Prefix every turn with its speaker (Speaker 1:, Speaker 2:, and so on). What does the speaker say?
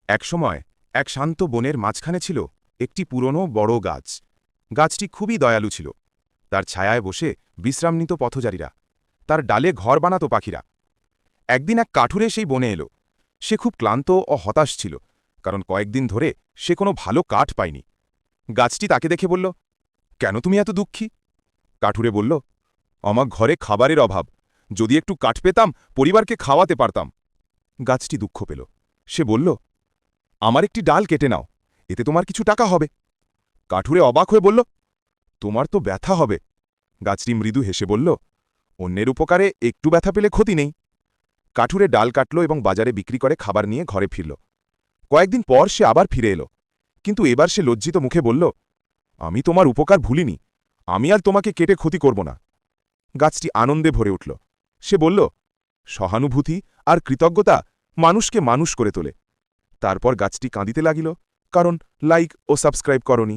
Speaker 1: একসময় এক শান্ত বনের মাঝখানে ছিল একটি পুরনো বড় গাছ। গাছটি খুবই দয়ালু ছিল। তার ছায়ায় বসে বিশ্রাম নিত পথচারীরা। তার ডালে ঘর বানাত পাখিরা। একদিন এক কাঠুরে সেই বনে এলো। সে খুব ক্লান্ত ও হতাশ ছিল, কারণ কয়েকদিন ধরে সে কোনো ভালো কাঠ পায়নি। গাছটি তাকে দেখে বলল, কেন তুমি এত দুঃখী? কাঠুরে বলল, আমার ঘরে খাবারের অভাব। যদি একটু কাঠ পেতাম, পরিবারকে খাওয়াতে পারতাম। গাছটি দুঃখ পেল। সে বলল, আমার একটি ডাল কেটে নাও, এতে তোমার কিছু টাকা হবে। কাঠুরে অবাক হয়ে বলল, তোমার তো ব্যথা হবে। গাছটি মৃদু হেসে বলল, অন্যের উপকারে একটু ব্যথা পেলে ক্ষতি নেই। কাঠুরে ডাল কাটল এবং বাজারে বিক্রি করে খাবার নিয়ে ঘরে ফিরল। কয়েকদিন পর সে আবার ফিরে এলো, কিন্তু এবার সে লজ্জিত মুখে বলল, আমি তোমার উপকার ভুলিনি। আমি আর তোমাকে কেটে ক্ষতি করব না। গাছটি আনন্দে ভরে উঠল। সে বলল, সহানুভূতি আর কৃতজ্ঞতা মানুষকে মানুষ করে তোলে। তারপর গাছটি কাঁদিতে লাগিল, কারণ লাইক ও সাবস্ক্রাইব করনি।